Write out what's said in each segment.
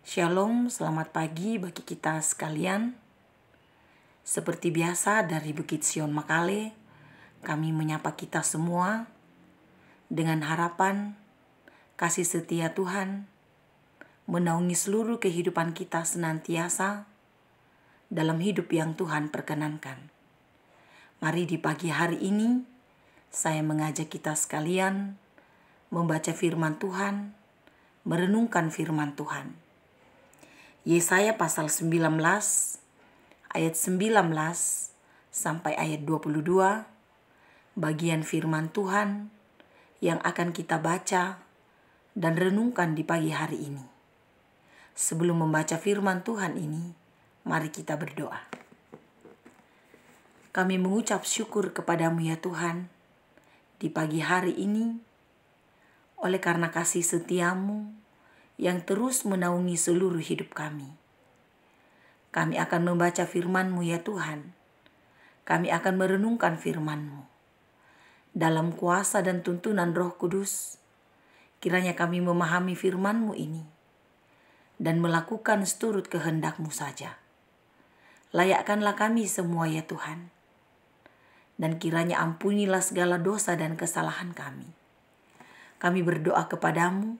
Shalom, selamat pagi bagi kita sekalian. Seperti biasa dari Bukit Sion Makale, kami menyapa kita semua dengan harapan kasih setia Tuhan menaungi seluruh kehidupan kita senantiasa dalam hidup yang Tuhan perkenankan. Mari di pagi hari ini saya mengajak kita sekalian membaca firman Tuhan, merenungkan firman Tuhan. Yesaya pasal 19 ayat 19 sampai ayat 22, bagian firman Tuhan yang akan kita baca dan renungkan di pagi hari ini. Sebelum membaca firman Tuhan ini, mari kita berdoa. Kami mengucap syukur kepadamu ya Tuhan di pagi hari ini, oleh karena kasih setiamu yang terus menaungi seluruh hidup kami. Kami akan membaca firman-Mu ya Tuhan. Kami akan merenungkan firman-Mu. Dalam kuasa dan tuntunan Roh Kudus, kiranya kami memahami firman-Mu ini dan melakukan seturut kehendak-Mu saja. Layakkanlah kami semua ya Tuhan. Dan kiranya ampunilah segala dosa dan kesalahan kami. Kami berdoa kepadamu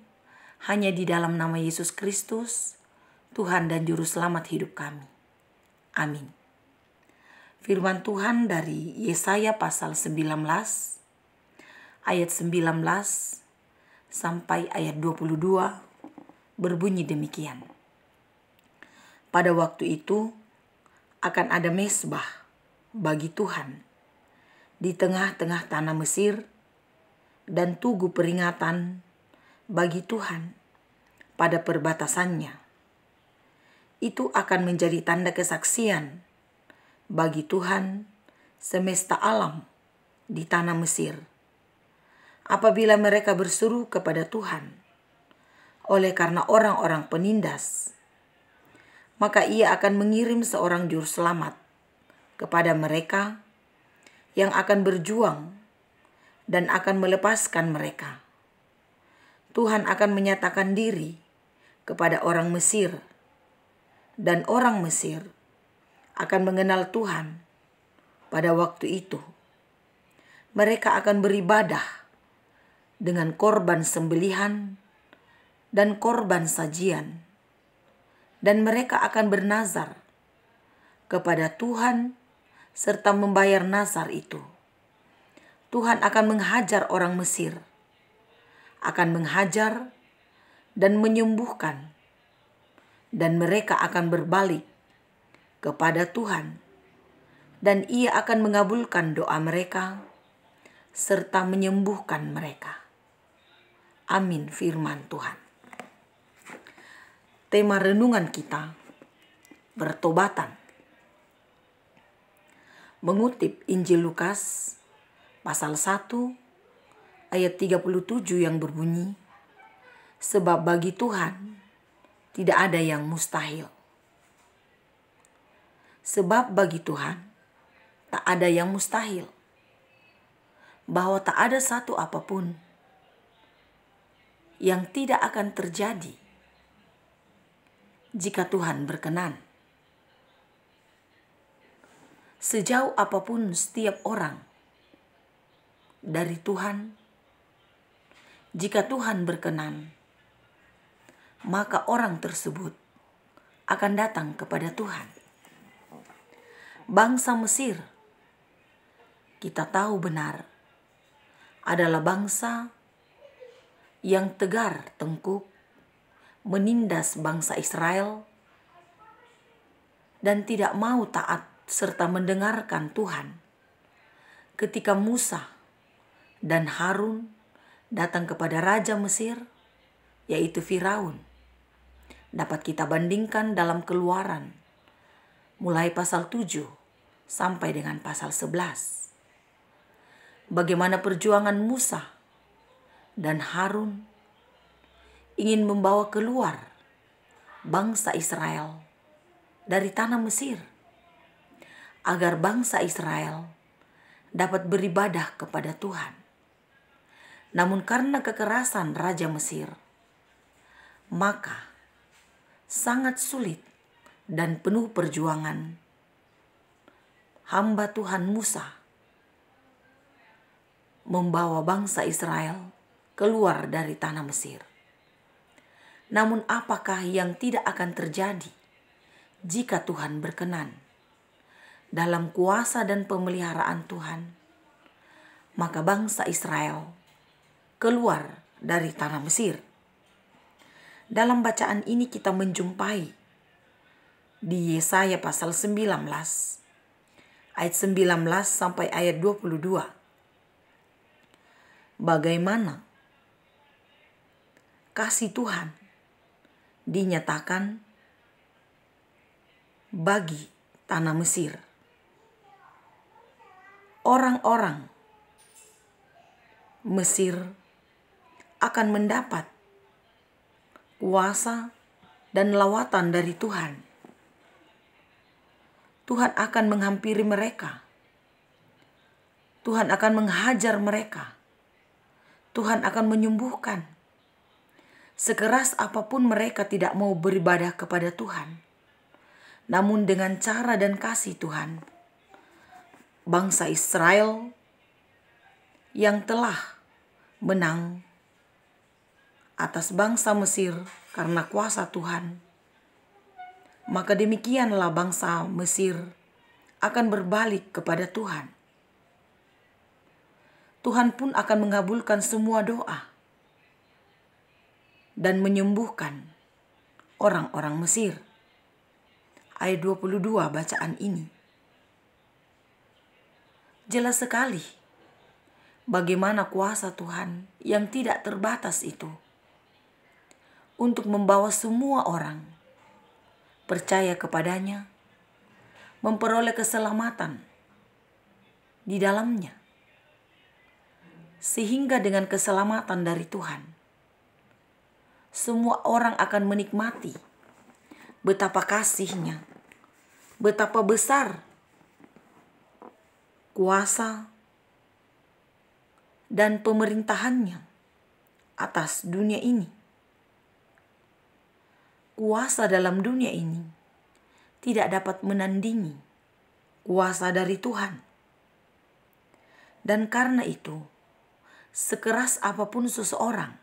hanya di dalam nama Yesus Kristus, Tuhan dan Juru Selamat hidup kami. Amin. Firman Tuhan dari Yesaya pasal 19, ayat 19 sampai ayat 22 berbunyi demikian. Pada waktu itu akan ada mezbah bagi Tuhan di tengah-tengah tanah Mesir dan tugu peringatan bagi Tuhan pada perbatasannya. Itu akan menjadi tanda kesaksian bagi Tuhan semesta alam di tanah Mesir. Apabila mereka berseru kepada Tuhan oleh karena orang-orang penindas, maka Ia akan mengirim seorang juru selamat kepada mereka yang akan berjuang dan akan melepaskan mereka. Tuhan akan menyatakan diri kepada orang Mesir, dan orang Mesir akan mengenal Tuhan pada waktu itu. Mereka akan beribadah dengan korban sembelihan dan korban sajian, dan mereka akan bernazar kepada Tuhan serta membayar nazar itu. Tuhan akan menghajar orang Mesir, akan menghajar dan menyembuhkan, dan mereka akan berbalik kepada Tuhan, dan Ia akan mengabulkan doa mereka serta menyembuhkan mereka. Amin. Firman Tuhan. Tema renungan kita, bertobatan. Mengutip Injil Lukas pasal 1 ayat 37 yang berbunyi, sebab bagi Tuhan tidak ada yang mustahil. Sebab bagi Tuhan tak ada yang mustahil. Bahwa tak ada satu apapun yang tidak akan terjadi jika Tuhan berkenan. Sejauh apapun setiap orang dari Tuhan, jika Tuhan berkenan, maka orang tersebut akan datang kepada Tuhan. Bangsa Mesir, kita tahu benar, adalah bangsa yang tegar tengkuk, menindas bangsa Israel, dan tidak mau taat serta mendengarkan Tuhan. Ketika Musa dan Harun datang kepada Raja Mesir, yaitu Firaun. Dapat kita bandingkan dalam Keluaran, mulai pasal 7 sampai dengan pasal 11. Bagaimana perjuangan Musa dan Harun ingin membawa keluar bangsa Israel dari tanah Mesir, agar bangsa Israel dapat beribadah kepada Tuhan. Namun karena kekerasan Raja Mesir, maka sangat sulit dan penuh perjuangan, hamba Tuhan Musa membawa bangsa Israel keluar dari tanah Mesir. Namun apakah yang tidak akan terjadi jika Tuhan berkenan? Dalam kuasa dan pemeliharaan Tuhan, maka bangsa Israel keluar dari tanah Mesir. Dalam bacaan ini kita menjumpai di Yesaya pasal 19 ayat 19 sampai ayat 22. Bagaimana kasih Tuhan dinyatakan bagi tanah Mesir. Orang-orang Mesir akan mendapat kuasa dan lawatan dari Tuhan. Tuhan akan menghampiri mereka. Tuhan akan menghajar mereka. Tuhan akan menyembuhkan. Sekeras apapun mereka tidak mau beribadah kepada Tuhan, namun dengan cara dan kasih Tuhan, bangsa Israel yang telah menang atas bangsa Mesir karena kuasa Tuhan, maka demikianlah bangsa Mesir akan berbalik kepada Tuhan. Tuhan pun akan mengabulkan semua doa dan menyembuhkan orang-orang Mesir. Ayat 22 bacaan ini jelas sekali bagaimana kuasa Tuhan yang tidak terbatas itu untuk membawa semua orang percaya kepadanya, memperoleh keselamatan di dalamnya. Sehingga dengan keselamatan dari Tuhan, semua orang akan menikmati betapa kasih-Nya, betapa besar kuasa dan pemerintahan-Nya atas dunia ini. Kuasa dalam dunia ini tidak dapat menandingi kuasa dari Tuhan. Dan karena itu, sekeras apapun seseorang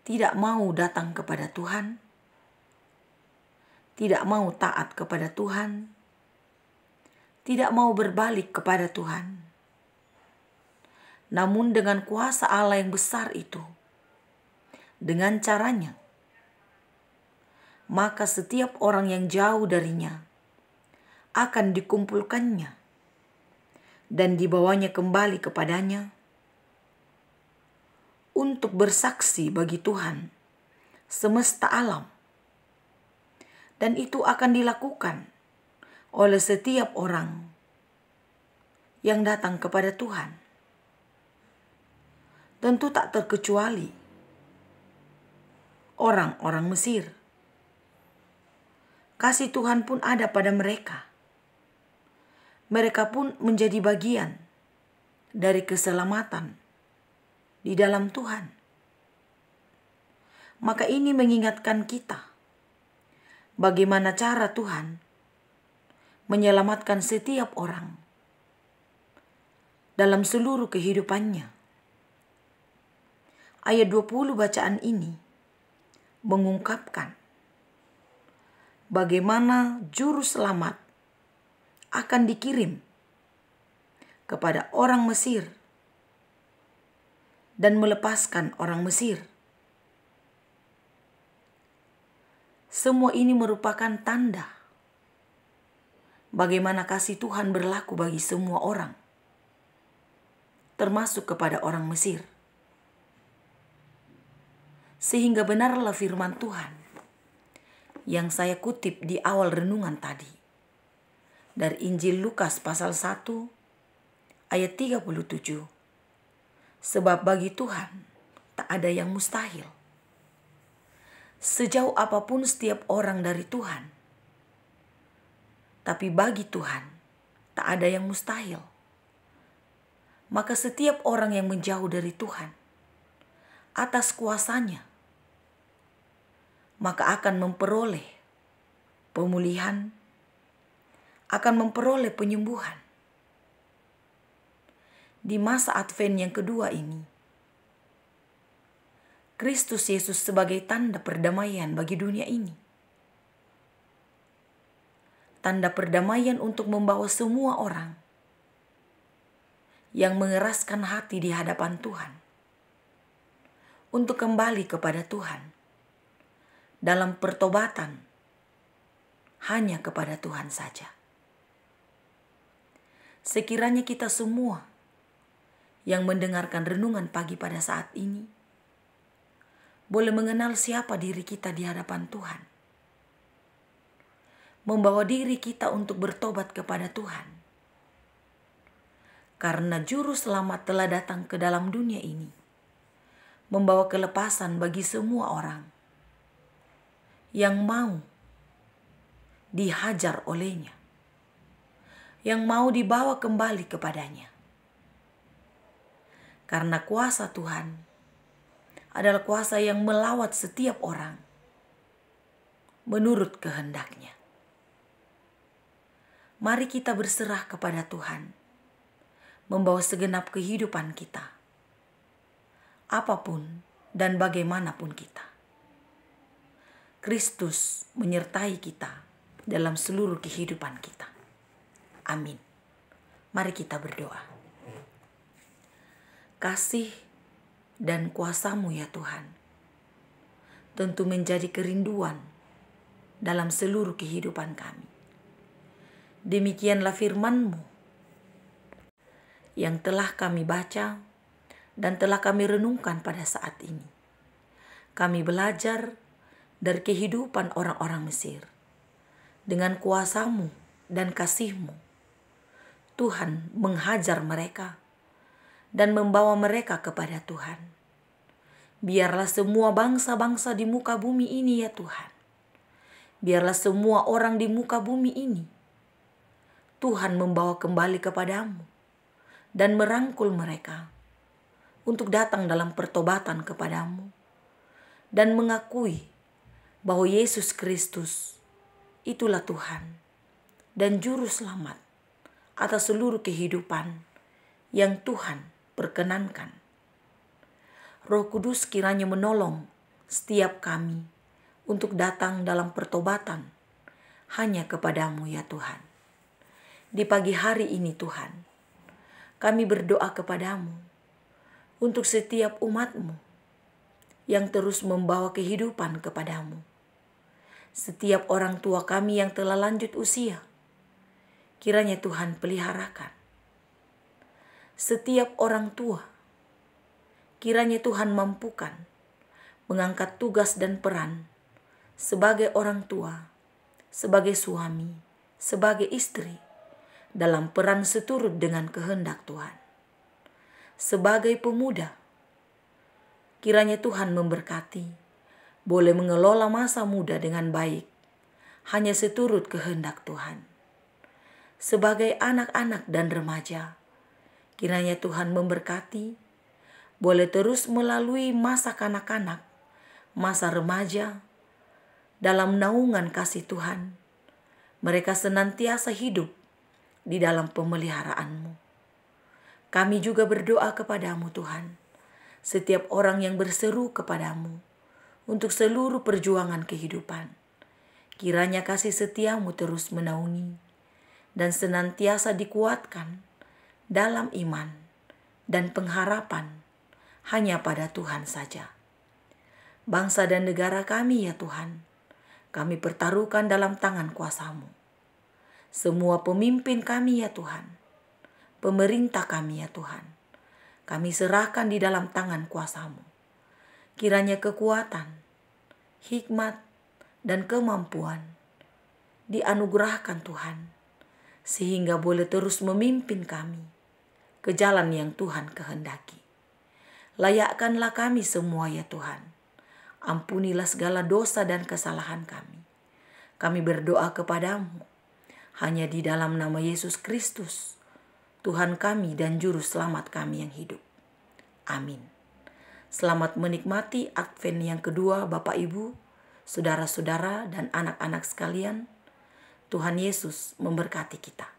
tidak mau datang kepada Tuhan, tidak mau taat kepada Tuhan, tidak mau berbalik kepada Tuhan, namun dengan kuasa Allah yang besar itu, dengan caranya, maka setiap orang yang jauh darinya akan dikumpulkannya dan dibawanya kembali kepadanya untuk bersaksi bagi Tuhan semesta alam. Dan itu akan dilakukan oleh setiap orang yang datang kepada Tuhan. Tentu tak terkecuali orang-orang Mesir. Kasih Tuhan pun ada pada mereka. Mereka pun menjadi bagian dari keselamatan di dalam Tuhan. Maka ini mengingatkan kita bagaimana cara Tuhan menyelamatkan setiap orang dalam seluruh kehidupannya. Ayat 20 bacaan ini mengungkapkan bagaimana juru selamat akan dikirim kepada orang Mesir dan melepaskan orang Mesir. Semua ini merupakan tanda bagaimana kasih Tuhan berlaku bagi semua orang, termasuk kepada orang Mesir. Sehingga benarlah firman Tuhan yang saya kutip di awal renungan tadi, dari Injil Lukas pasal 1 ayat 37. Sebab bagi Tuhan tak ada yang mustahil. Sejauh apapun setiap orang dari Tuhan, tapi bagi Tuhan tak ada yang mustahil. Maka setiap orang yang menjauh dari Tuhan atas kuasanya, maka akan memperoleh pemulihan, akan memperoleh penyembuhan. Di masa Advent yang kedua ini, Kristus Yesus sebagai tanda perdamaian bagi dunia ini. Tanda perdamaian untuk membawa semua orang yang mengeraskan hati di hadapan Tuhan untuk kembali kepada Tuhan dalam pertobatan hanya kepada Tuhan saja. Sekiranya kita semua yang mendengarkan renungan pagi pada saat ini boleh mengenal siapa diri kita di hadapan Tuhan, membawa diri kita untuk bertobat kepada Tuhan, karena Juru Selamat telah datang ke dalam dunia ini, membawa kelepasan bagi semua orang yang mau dihajar olehnya, yang mau dibawa kembali kepadanya. Karena kuasa Tuhan adalah kuasa yang melawat setiap orang menurut kehendaknya. Mari kita berserah kepada Tuhan, membawa segenap kehidupan kita, apapun dan bagaimanapun kita. Kristus menyertai kita dalam seluruh kehidupan kita. Amin. Mari kita berdoa. Kasih dan kuasa-Mu ya Tuhan tentu menjadi kerinduan dalam seluruh kehidupan kami. Demikianlah firman-Mu yang telah kami baca dan telah kami renungkan pada saat ini. Kami belajar dari kehidupan orang-orang Mesir. Dengan kuasa-Mu dan kasih-Mu, Tuhan menghajar mereka dan membawa mereka kepada Tuhan. Biarlah semua bangsa-bangsa di muka bumi ini ya Tuhan, biarlah semua orang di muka bumi ini Tuhan membawa kembali kepadamu dan merangkul mereka untuk datang dalam pertobatan kepadamu dan mengakui bahwa Yesus Kristus itulah Tuhan dan Juru Selamat atas seluruh kehidupan yang Tuhan perkenankan. Roh Kudus kiranya menolong setiap kami untuk datang dalam pertobatan hanya kepadamu ya Tuhan. Di pagi hari ini Tuhan, kami berdoa kepadamu untuk setiap umat-Mu yang terus membawa kehidupan kepadamu. Setiap orang tua kami yang telah lanjut usia, kiranya Tuhan peliharakan. Setiap orang tua, kiranya Tuhan mampukan mengangkat tugas dan peran sebagai orang tua, sebagai suami, sebagai istri, dalam peran seturut dengan kehendak Tuhan. Sebagai pemuda, kiranya Tuhan memberkati, boleh mengelola masa muda dengan baik, hanya seturut kehendak Tuhan. Sebagai anak-anak dan remaja, kiranya Tuhan memberkati, boleh terus melalui masa kanak-kanak, masa remaja, dalam naungan kasih Tuhan. Mereka senantiasa hidup di dalam pemeliharaan-Mu. Kami juga berdoa kepadamu Tuhan, setiap orang yang berseru kepadamu untuk seluruh perjuangan kehidupan, kiranya kasih setia-Mu terus menaungi dan senantiasa dikuatkan dalam iman dan pengharapan hanya pada Tuhan saja. Bangsa dan negara kami ya Tuhan, kami pertaruhkan dalam tangan kuasa-Mu. Semua pemimpin kami ya Tuhan, pemerintah kami ya Tuhan, kami serahkan di dalam tangan kuasa-Mu. Kiranya kekuatan, hikmat, dan kemampuan dianugerahkan Tuhan, sehingga boleh terus memimpin kami ke jalan yang Tuhan kehendaki. Layakkanlah kami semua ya Tuhan, ampunilah segala dosa dan kesalahan kami. Kami berdoa kepadamu, hanya di dalam nama Yesus Kristus, Tuhan kami dan Juru Selamat kami yang hidup. Amin. Selamat menikmati Advent yang kedua Bapak Ibu, saudara-saudara dan anak-anak sekalian. Tuhan Yesus memberkati kita.